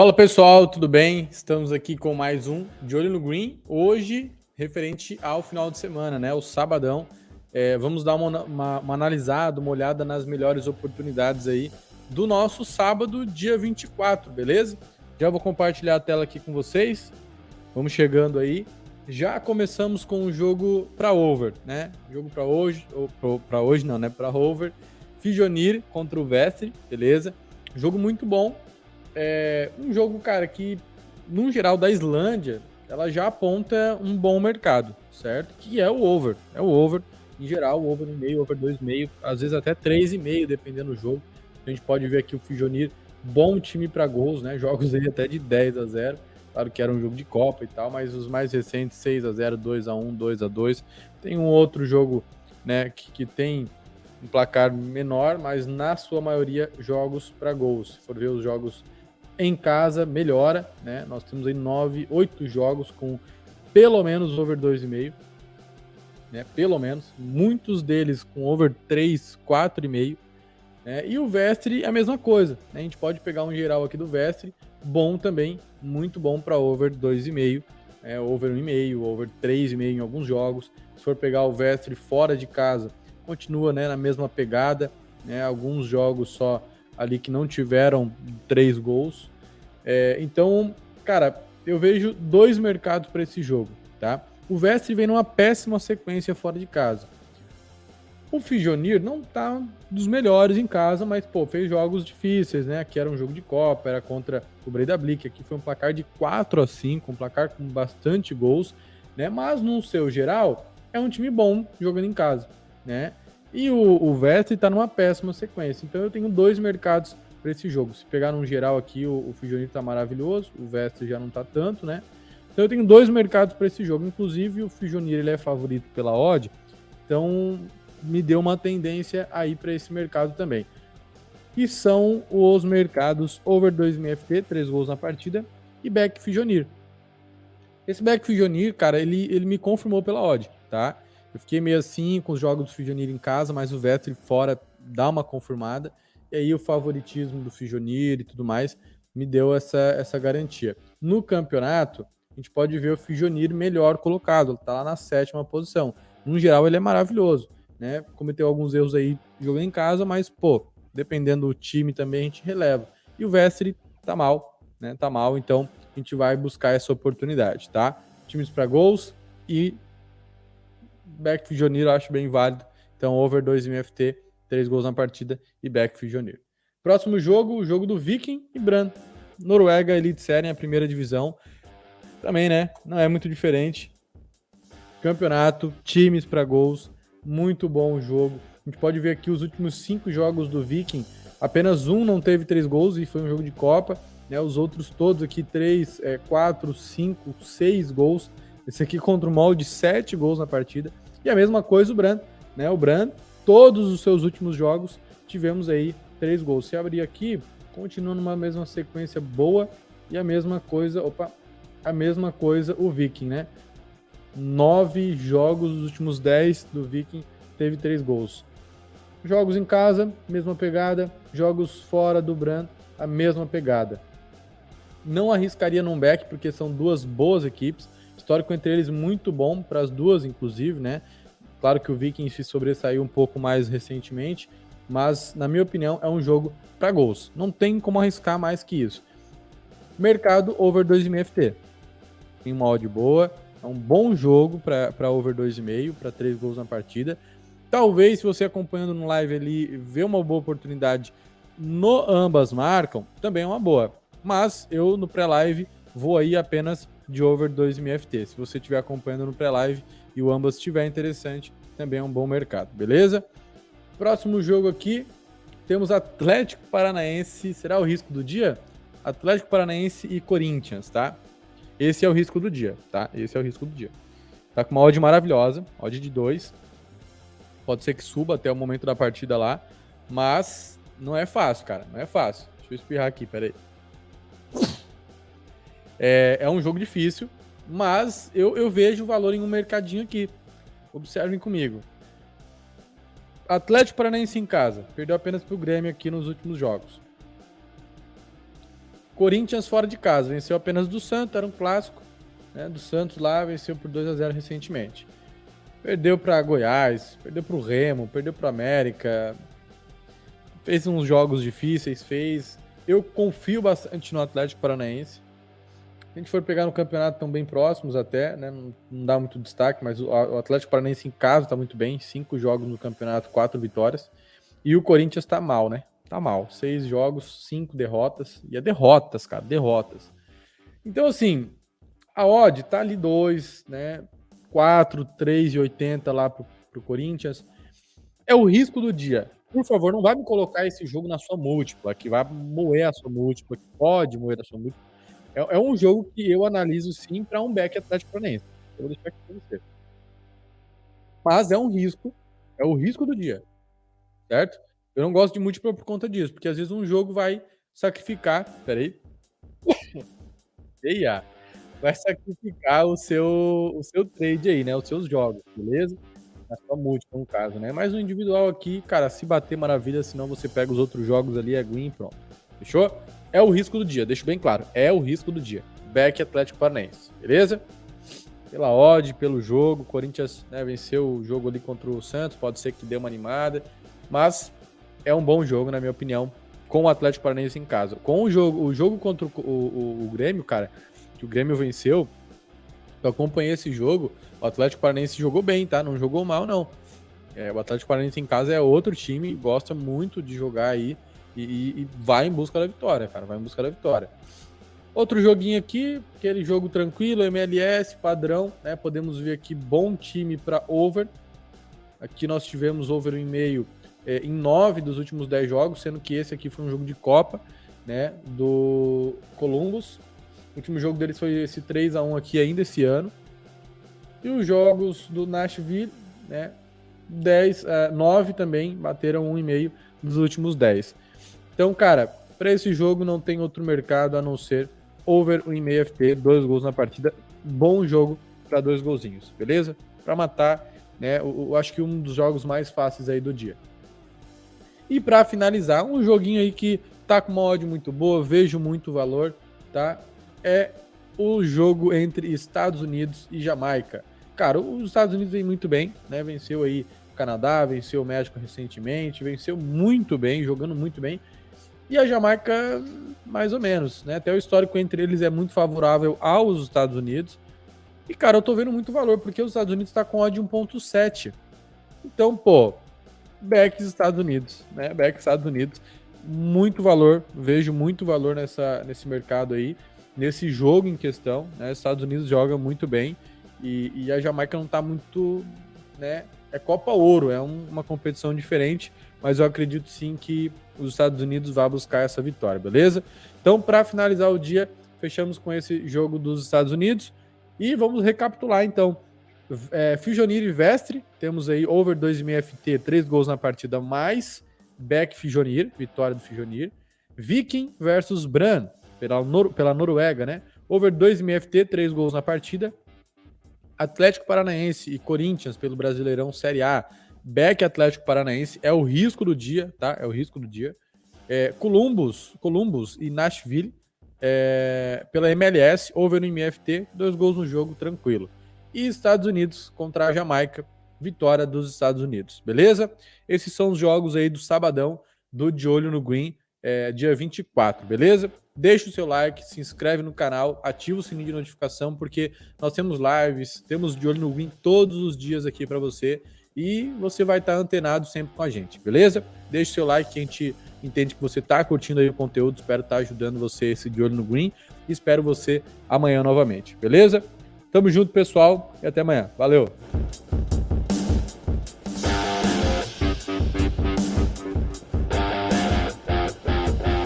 Fala pessoal, tudo bem? Estamos aqui com mais um De Olho no Green, hoje referente ao final de semana, né? O sabadão. Vamos dar uma analisada, uma olhada nas melhores oportunidades aí do nosso sábado, dia 24, beleza? Já vou compartilhar a tela aqui com vocês. Vamos chegando aí. Já começamos com o jogo para over, né? Jogo para hoje, ou para hoje não, né? Para over. Fijonir contra o Vestre, beleza? Jogo muito bom. Um jogo, cara, que, no geral, da Islândia, ela já aponta um bom mercado, certo? Que é o over. É o over, em geral, o over 1,5, over 2,5, às vezes até 3,5, dependendo do jogo. A gente pode ver aqui o Fijonir, bom time para gols, né? Jogos aí até de 10-0. Claro que era um jogo de Copa e tal, mas os mais recentes, 6-0, 2-1, 2-2. Tem um outro jogo, né, que tem um placar menor, mas na sua maioria jogos para gols. Se for ver os jogos em casa, melhora, né? Nós temos aí 8 jogos com pelo menos over 2,5, né? Pelo menos, muitos deles com over 3, 4,5, né? E o Vestre é a mesma coisa, né? A gente pode pegar um geral aqui do Vestre, bom também, muito bom para over 2,5, over 1,5, over 3,5 em alguns jogos. Se for pegar o Vestre fora de casa, continua, né, na mesma pegada, né? Alguns jogos só ali que não tiveram 3 gols. Então, cara, eu vejo dois mercados para esse jogo, tá? O Vestre vem numa péssima sequência fora de casa. O Fijonir não tá dos melhores em casa, mas, pô, fez jogos difíceis, né? Aqui era um jogo de Copa, era contra o Breiðablik, aqui foi um placar de 4-5, um placar com bastante gols, né? Mas, no seu geral, é um time bom jogando em casa, né? E o Vestre tá numa péssima sequência. Então, eu tenho dois mercados para esse jogo. Se pegar num geral aqui, o Fijonir tá maravilhoso, o Vestre já não tá tanto, né? Então, eu tenho dois mercados para esse jogo. Inclusive, o Fijonir, ele é favorito pela odd, então me deu uma tendência aí para esse mercado também. E são os mercados over 2,5 FT, 3 gols na partida, e back Fijonir. Esse back Fijonir, cara, ele me confirmou pela odd, tá? Eu fiquei meio assim com os jogos do Fijonir em casa, mas o Vestre fora dá uma confirmada. E aí o favoritismo do Fijonir e tudo mais me deu essa garantia. No campeonato, a gente pode ver o Fijonir melhor colocado, tá lá na 7ª posição. No geral, ele é maravilhoso, né? Cometeu alguns erros aí jogando em casa, mas, pô, dependendo do time também a gente releva. E o Vestre tá mal, né? Tá mal, então a gente vai buscar essa oportunidade, tá? Times para gols e back Fijonir eu acho bem válido. Então, over 2,5 FT, 3 gols na partida e back Fijonir. Próximo jogo, o jogo do Viking e Brann. Noruega Elite Série, a primeira divisão. Também, né? Não é muito diferente. Campeonato, times para gols, muito bom o jogo. A gente pode ver aqui os últimos 5 jogos do Viking, apenas um não teve 3 gols e foi um jogo de Copa, né? Os outros todos aqui, 3, 4, 5, 6 gols. Esse aqui contra o Molde, 7 gols na partida. E a mesma coisa o Brann, né? O Brann, todos os seus últimos jogos, tivemos aí 3 gols. Se abrir aqui, continua numa mesma sequência boa. E a mesma coisa, o Viking, né? 9 jogos dos últimos 10 do Viking teve 3 gols. Jogos em casa, mesma pegada. Jogos fora do Brann, a mesma pegada. Não arriscaria num back, porque são duas boas equipes. Histórico entre eles muito bom para as duas, inclusive, né? Claro que o Viking se sobressaiu um pouco mais recentemente, mas, na minha opinião, é um jogo para gols. Não tem como arriscar mais que isso. Mercado over 2,5 FT. Tem uma odd boa. É um bom jogo para over 2,5, para 3 gols na partida. Talvez, se você acompanhando no live ali, ver uma boa oportunidade no ambas marcam, também é uma boa. Mas eu, no pré-live, vou aí apenas de over 2,5 FT. Se você estiver acompanhando no pré-live e o ambas estiver interessante, também é um bom mercado, beleza? Próximo jogo aqui, temos Atlético Paranaense. Será o risco do dia? Atlético Paranaense e Corinthians, tá? Esse é o risco do dia, tá? Esse é o risco do dia. Tá com uma odd maravilhosa, odd de 2. Pode ser que suba até o momento da partida lá, mas não é fácil, cara. Não é fácil. Deixa eu espirrar aqui, peraí. É um jogo difícil, mas eu vejo valor em um mercadinho aqui. Observem comigo. Atlético Paranaense em casa. Perdeu apenas pro Grêmio aqui nos últimos jogos. Corinthians fora de casa, venceu apenas do Santos, era um clássico, né? Do Santos lá, venceu por 2-0 recentemente. Perdeu para Goiás, perdeu para o Remo, perdeu para o América, fez uns jogos difíceis, fez. Eu confio bastante no Atlético Paranaense. Se a gente for pegar no campeonato, estão bem próximos até, né? Não dá muito destaque, mas o Atlético Paranaense em casa está muito bem. 5 jogos no campeonato, 4 vitórias. E o Corinthians tá mal, né? Tá mal. 6 jogos, 5 derrotas. E é derrotas, cara, derrotas. Então, assim, a odd tá ali 2, né? 4, 3,80 lá pro Corinthians. É o risco do dia. Por favor, não vai me colocar esse jogo na sua múltipla, que vai moer a sua múltipla, que pode moer a sua múltipla. É um jogo que eu analiso sim para um back Atlético Paranaense. Eu vou deixar aqui para você. Mas é o risco do dia, certo? Eu não gosto de múltipla por conta disso, porque às vezes um jogo vai sacrificar. Peraí. Eia, vai sacrificar o seu trade aí, né? Os seus jogos, beleza? Na sua múltipla, no caso, né? Mas o individual aqui, cara, se bater maravilha, senão você pega os outros jogos ali, é green e pronto. Fechou? É o risco do dia, deixo bem claro. É o risco do dia. Back Atlético Paranaense, beleza? Pela odd, pelo jogo, o Corinthians, né, venceu o jogo ali contra o Santos, pode ser que dê uma animada, mas é um bom jogo, na minha opinião, com o Atlético Paranaense em casa. Com o jogo contra o Grêmio, cara, que o Grêmio venceu, eu acompanhei esse jogo, o Atlético Paranaense jogou bem, tá? Não jogou mal, não. O Atlético Paranaense em casa é outro time, gosta muito de jogar aí e vai em busca da vitória, cara, vai em busca da vitória. Outro joguinho aqui, aquele jogo tranquilo, MLS, padrão, né? Podemos ver aqui bom time para over. Aqui nós tivemos over 1,5 em 9 dos últimos 10 jogos, sendo que esse aqui foi um jogo de Copa, né? Do Columbus. O último jogo deles foi esse 3-1 aqui ainda esse ano. E os jogos do Nashville, né? 9 também bateram 1,5 nos últimos 10. Então, cara, para esse jogo não tem outro mercado a não ser over 1,5 FT, 2 gols na partida. Bom jogo para 2 golzinhos, beleza? Para matar, né? Eu acho que um dos jogos mais fáceis aí do dia. E para finalizar, um joguinho aí que tá com uma odd muito boa, vejo muito valor, tá? É o jogo entre Estados Unidos e Jamaica. Cara, os Estados Unidos vem muito bem, né? Venceu aí o Canadá, venceu o México recentemente, venceu muito bem, jogando muito bem. E a Jamaica, mais ou menos, né? Até o histórico entre eles é muito favorável aos Estados Unidos. E, cara, eu tô vendo muito valor, porque os Estados Unidos tá com odd 1,7. Então, pô, back Estados Unidos, né? Back Estados Unidos, muito valor, vejo muito valor nesse mercado aí, nesse jogo em questão, né? Os Estados Unidos joga muito bem e a Jamaica não tá muito, né? É Copa Ouro, é uma competição diferente, mas eu acredito sim que os Estados Unidos vão buscar essa vitória, beleza? Então, para finalizar o dia, fechamos com esse jogo dos Estados Unidos e vamos recapitular então. Fijonir e Vestre, temos aí over 2,5 FT, 3 gols na partida, mais back Fijonir, vitória do Fijonir. Viking versus Bran, pela Noruega, né? Over 2,5 FT, 3 gols na partida. Atlético Paranaense e Corinthians pelo Brasileirão Série A. Back Atlético Paranaense é o risco do dia, tá? É o risco do dia. Columbus e Nashville pela MLS, over no MFT, 2 gols no jogo, tranquilo. E Estados Unidos contra a Jamaica, vitória dos Estados Unidos, beleza? Esses são os jogos aí do sabadão do De Olho no Green, dia 24, beleza? Deixa o seu like, se inscreve no canal, ativa o sininho de notificação, porque nós temos lives, temos De Olho no Green todos os dias aqui para você e você vai estar antenado sempre com a gente, beleza? Deixa o seu like, que a gente entende que você está curtindo aí o conteúdo, espero estar ajudando você esse De Olho no Green e espero você amanhã novamente, beleza? Tamo junto, pessoal, e até amanhã. Valeu!